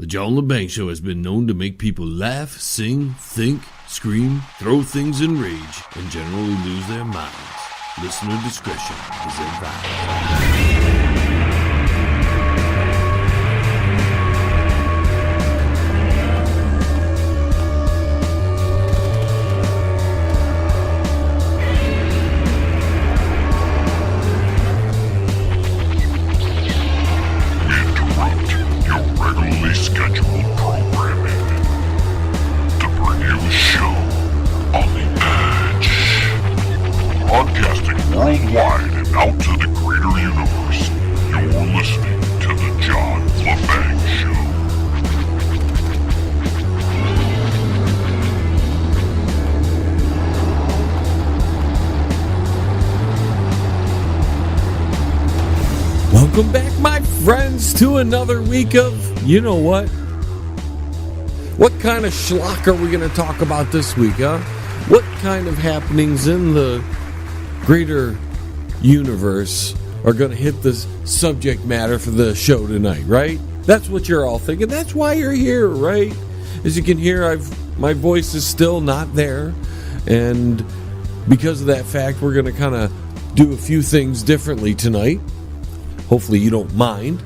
The John LeBang Show has been known to make people laugh, sing, think, scream, throw things in rage, and generally lose their minds. Listener discretion is advised. Scheduled programming to bring you a show on the edge, broadcasting worldwide and out to the greater universe. You're listening to the John LeBang Show. Welcome back, my friends, to another week of, you know what? What kind of schlock are we going to talk about this week, huh? What kind of happenings in the greater universe are going to hit the subject matter for the show tonight, right? That's what you're all thinking. That's why you're here, right? As you can hear, my voice is still not there. And because of that fact, we're going to kind of do a few things differently tonight. Hopefully you don't mind.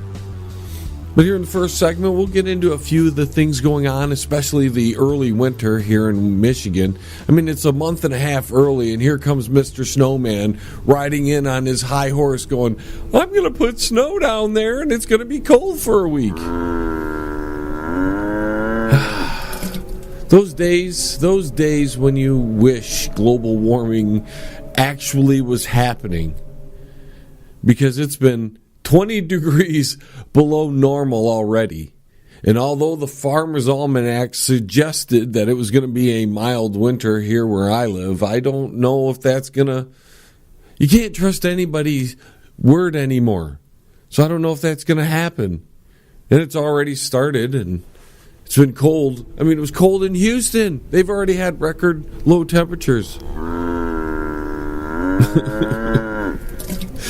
But here in the first segment, we'll get into a few of the things going on, especially the early winter here in Michigan. I mean, it's a month and a half early, and here comes Mr. Snowman riding in on his high horse going, I'm going to put snow down there, and it's going to be cold for a week. Those days when you wish global warming actually was happening. Because it's been 20 degrees below normal already. And although the Farmer's Almanac suggested that it was going to be a mild winter here where I live, I don't know if that's going to... You can't trust anybody's word anymore. So I don't know if that's going to happen. And it's already started, and it's been cold. I mean, it was cold in Houston. They've already had record low temperatures.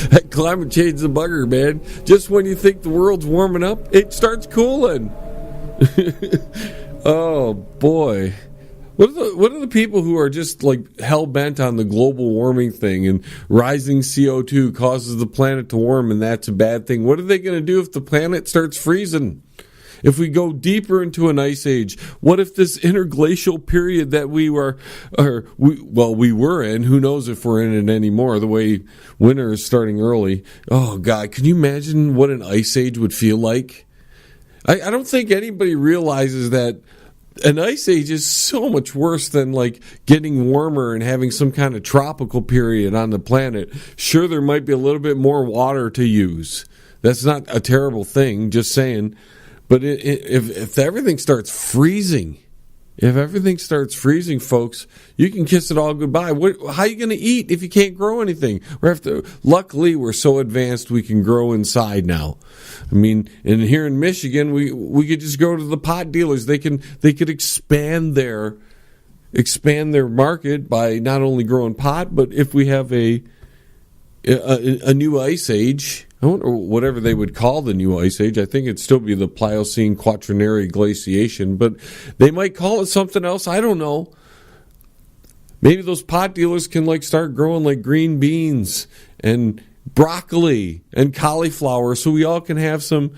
That climate change is a bugger, man. Just when you think the world's warming up, it starts cooling. Oh, boy. What are the people who are just like hell-bent on the global warming thing and rising CO2 causes the planet to warm and that's a bad thing? What are they going to do if the planet starts freezing? If we go deeper into an ice age, what if this interglacial period that we were in, who knows if we're in it anymore, the way winter is starting early. Oh, God, can you imagine what an ice age would feel like? I don't think anybody realizes that an ice age is so much worse than like getting warmer and having some kind of tropical period on the planet. Sure, there might be a little bit more water to use. That's not a terrible thing, just saying. But if everything starts freezing, folks, you can kiss it all goodbye. How are you going to eat if you can't grow anything? Luckily, we're so advanced we can grow inside now. I mean, and here in Michigan, we could just go to the pot dealers. They could expand their market by not only growing pot, but if we have a new ice age. I wonder whatever they would call the new ice age. I think it'd still be the Pliocene Quaternary Glaciation, but they might call it something else. I don't know. Maybe those pot dealers can like start growing like green beans and broccoli and cauliflower, so we all can have some,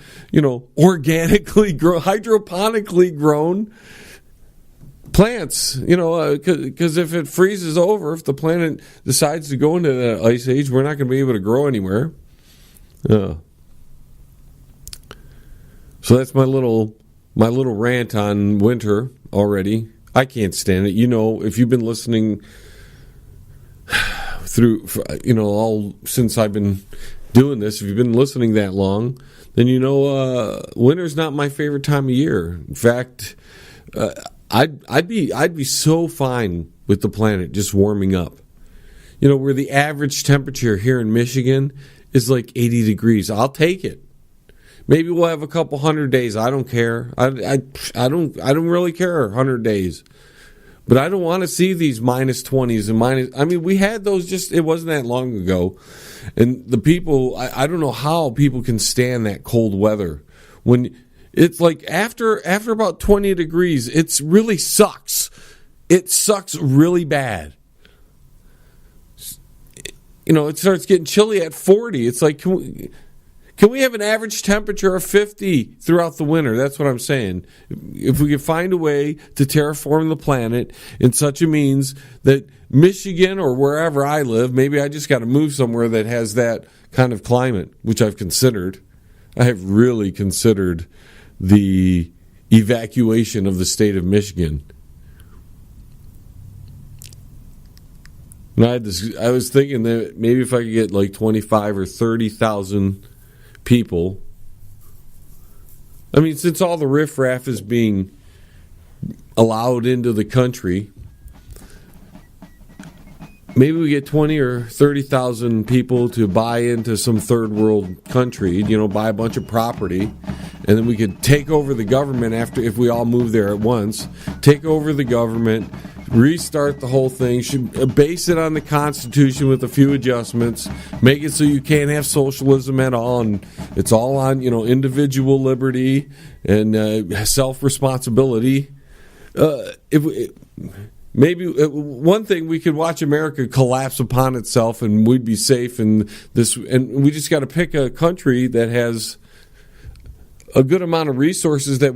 organically grown, hydroponically grown plants. Because if it freezes over, if the planet decides to go into that ice age, we're not going to be able to grow anywhere. So that's my little rant on winter already. I can't stand it. If you've been listening through, all since I've been doing this, if you've been listening that long, then winter's not my favorite time of year. In fact, I'd be so fine with the planet just warming up. Where the average temperature here in Michigan is like 80 degrees. I'll take it. Maybe we'll have a couple 100 days. I don't care. I don't really care 100 days. But I don't want to see these minus 20s and minus... I mean, we had those it wasn't that long ago. And the people, I don't know how people can stand that cold weather. When It's like after about 20 degrees, it really sucks. It sucks really bad. It starts getting chilly at 40. It's like, can we have an average temperature of 50 throughout the winter? That's what I'm saying. If we could find a way to terraform the planet in such a means that Michigan or wherever I live, maybe I just got to move somewhere that has that kind of climate, which I've considered. I have really considered the evacuation of the state of Michigan. And I was thinking that maybe if I could get like 25 or 30,000 people. I mean, since all the riffraff is being allowed into the country, maybe we get 20 or 30,000 people to buy into some third world country, buy a bunch of property, and then we could take over the government if we all move there at once, take over the government, restart the whole thing, should base it on the Constitution with a few adjustments, make it so you can't have socialism at all, and it's all on individual liberty and self-responsibility. Maybe one thing, we could watch America collapse upon itself and we'd be safe, and we just got to pick a country that has a good amount of resources that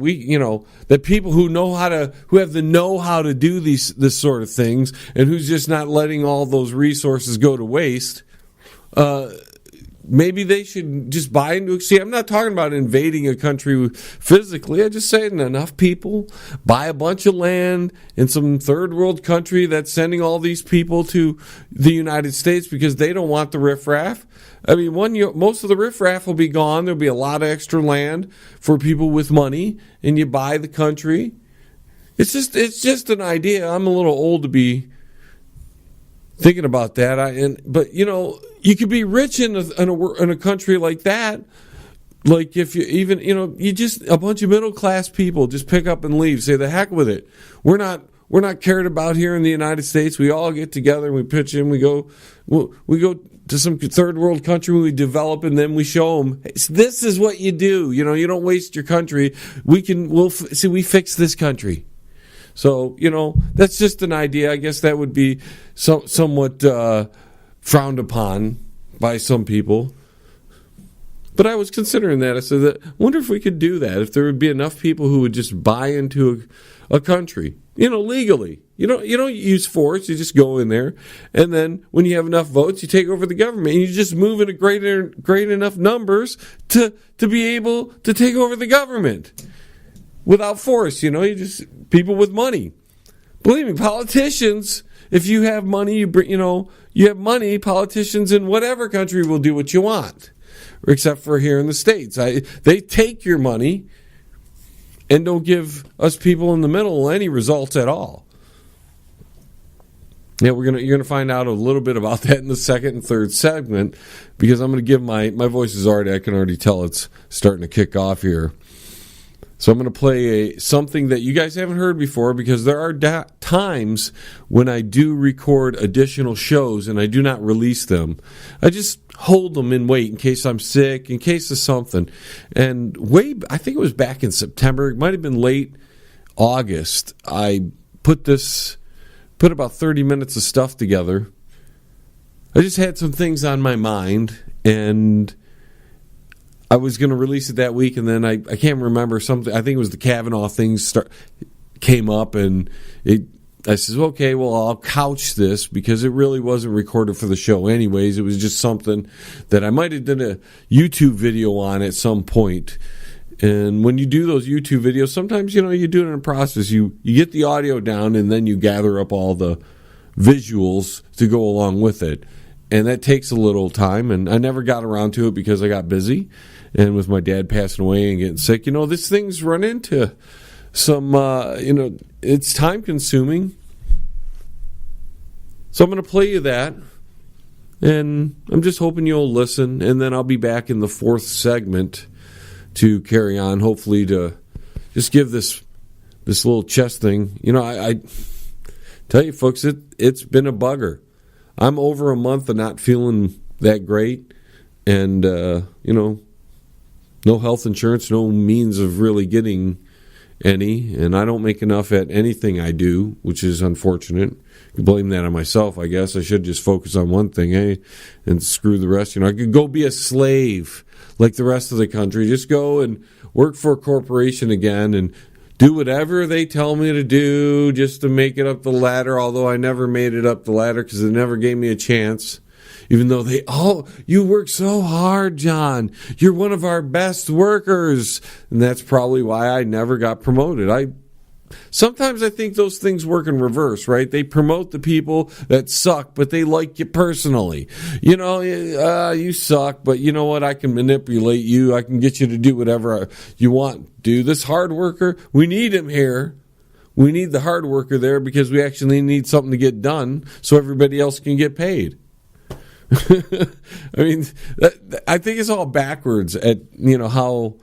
that people who have the know-how to do this sort of things, and who's just not letting all those resources go to waste. Maybe they should just buy into it. See, I'm not talking about invading a country physically. I just saying enough people buy a bunch of land in some third world country that's sending all these people to the United States because they don't want the riffraff. I mean, most of the riffraff will be gone. There'll be a lot of extra land for people with money, and you buy the country. It's just an idea. I'm a little old to be thinking about that. But you could be rich in a country like that. Like if you even you just a bunch of middle class people just pick up and leave. Say the heck with it. We're not cared about here in the United States. We all get together and we pitch in. We go to some third world country, we develop, and then we show them, hey, this is what you do. You don't waste your country. We fix this country. So, that's just an idea. I guess that would be somewhat frowned upon by some people. But I was considering that. I said, I wonder if we could do that, if there would be enough people who would just buy into a country, legally. You don't use force. You just go in there, and then when you have enough votes, you take over the government. And you just move in great enough numbers to be able to take over the government without force. You just people with money. Believe me, politicians. If you have money, you have money. Politicians in whatever country will do what you want, except for here in the States. They take your money and don't give us people in the middle any results at all. Yeah, you're gonna find out a little bit about that in the second and third segment, because I'm gonna give my voice is already, I can already tell it's starting to kick off here. So I'm going to play something that you guys haven't heard before, because there are times when I do record additional shows and I do not release them. I just hold them in wait in case I'm sick, in case of something. And I think it was back in September, it might have been late August, I put about 30 minutes of stuff together. I just had some things on my mind, and I was going to release it that week, and then I can't remember something. I think it was the Kavanaugh things came up, and I said, okay, well, I'll couch this, because it really wasn't recorded for the show anyways. It was just something that I might have done a YouTube video on at some point. And when you do those YouTube videos, sometimes, you do it in a process. You get the audio down, and then you gather up all the visuals to go along with it. And that takes a little time, and I never got around to it because I got busy. And with my dad passing away and getting sick, these things run into some, it's time consuming. So I'm going to play you that, and I'm just hoping you'll listen, and then I'll be back in the fourth segment to carry on, hopefully to just give this little chest thing. I tell you, folks, it's been a bugger. I'm over a month of not feeling that great, and no health insurance, no means of really getting any, and I don't make enough at anything I do, which is unfortunate. You blame that on myself, I guess. I should just focus on one thing, and screw the rest. I could go be a slave like the rest of the country. Just go and work for a corporation again and do whatever they tell me to do just to make it up the ladder, although I never made it up the ladder because they never gave me a chance. Even though you work so hard, John. You're one of our best workers. And that's probably why I never got promoted. Sometimes I think those things work in reverse, right? They promote the people that suck, but they like you personally. You suck, but you know what? I can manipulate you. I can get you to do whatever you want. Do this hard worker. We need him here. We need the hard worker there because we actually need something to get done so everybody else can get paid. I mean, I think it's all backwards at how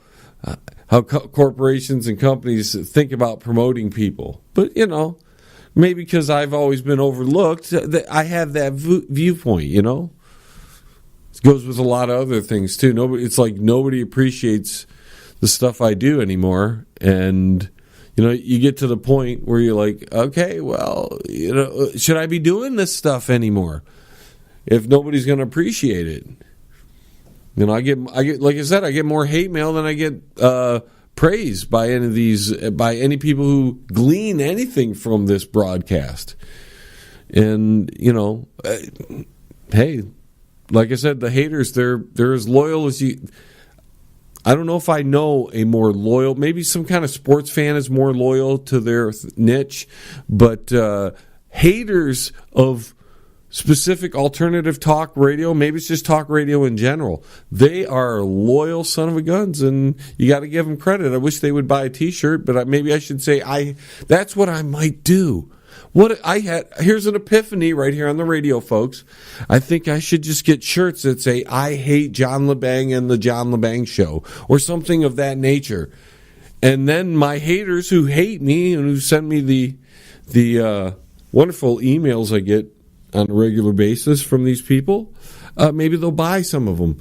corporations and companies think about promoting people. But maybe because I've always been overlooked, I have that viewpoint. It goes with a lot of other things too. It's like nobody appreciates the stuff I do anymore, and you get to the point where you're like, okay, well, should I be doing this stuff anymore? If nobody's going to appreciate it, I get like I said, I get more hate mail than I get praise by any people who glean anything from this broadcast. And hey, like I said, the haters they're as loyal as you. I don't know if I know a more loyal. Maybe some kind of sports fan is more loyal to their niche, but haters of specific alternative talk radio, maybe it's just talk radio in general, they are loyal son of a guns, and you got to give them credit. I wish they would buy a t-shirt, but maybe I should say that's what I might do. Here's an epiphany right here on the radio, folks. I think I should just get shirts that say I hate John LeBang and the John LeBang Show, or something of that nature. And then my haters who hate me and who send me the wonderful emails I get on a regular basis from these people, maybe they'll buy some of them.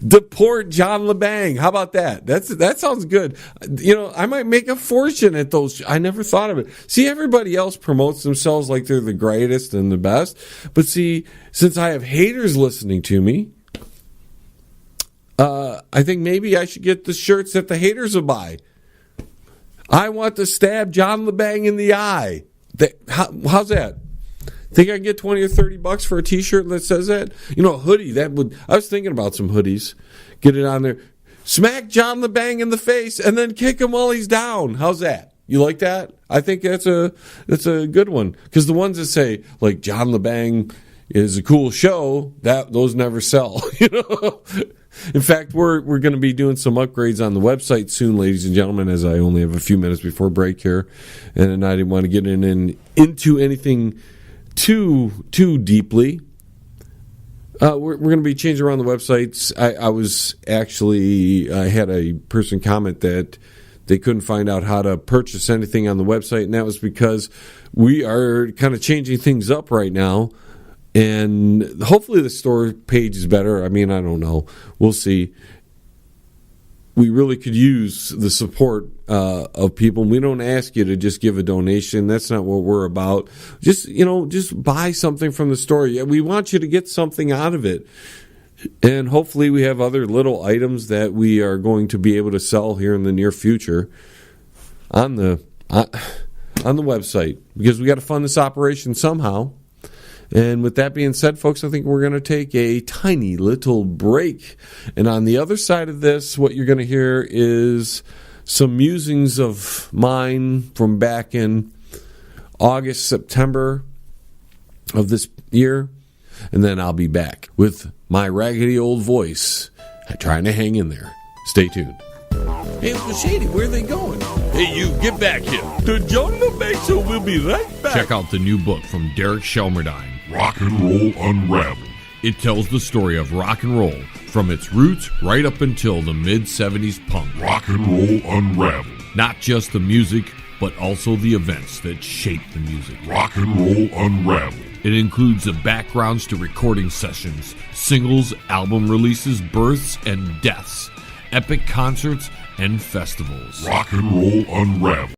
Deport John LeBang. How about that? That sounds good. I might make a fortune at those. I never thought of it. See, everybody else promotes themselves like they're the greatest and the best. But see, since I have haters listening to me, I think maybe I should get the shirts that the haters will buy. I want to stab John LeBang in the eye. How's that? Think I can get $20 or $30 for a t-shirt that says that? A hoodie. I was thinking about some hoodies. Get it on there. Smack John LeBang in the face and then kick him while he's down. How's that? You like that? I think that's a good one. Because the ones that say, like, John LeBang is a cool show, those never sell. In fact, we're going to be doing some upgrades on the website soon, ladies and gentlemen, as I only have a few minutes before break here. And I didn't want to get into anything too deeply. We're going to be changing around the websites. I had a person comment that they couldn't find out how to purchase anything on the website, and that was because we are kind of changing things up right now, and hopefully the store page is better. I mean, I don't know. We'll see. We really could use the support of people. We don't ask you to just give a donation. That's not what we're about. Just buy something from the store. We want you to get something out of it. And hopefully we have other little items that we are going to be able to sell here in the near future on the website, because we got to fund this operation somehow. And with that being said, folks, I think we're going to take a tiny little break. And on the other side of this, what you're going to hear is some musings of mine from back in August, September of this year. And then I'll be back with my raggedy old voice trying to hang in there. Stay tuned. Hey, Uncle Shady, where are they going? Hey, you, get back here. The John LeBang Show will be right back. Check out the new book from Derek Shelmerdine, Rock and Roll Unraveled. It tells the story of rock and roll from its roots right up until the mid-'70s punk. Rock and Roll Unraveled. Not just the music, but also the events that shaped the music. Rock and Roll Unraveled. It includes the backgrounds to recording sessions, singles, album releases, births, and deaths, epic concerts and festivals. Rock and roll unraveled.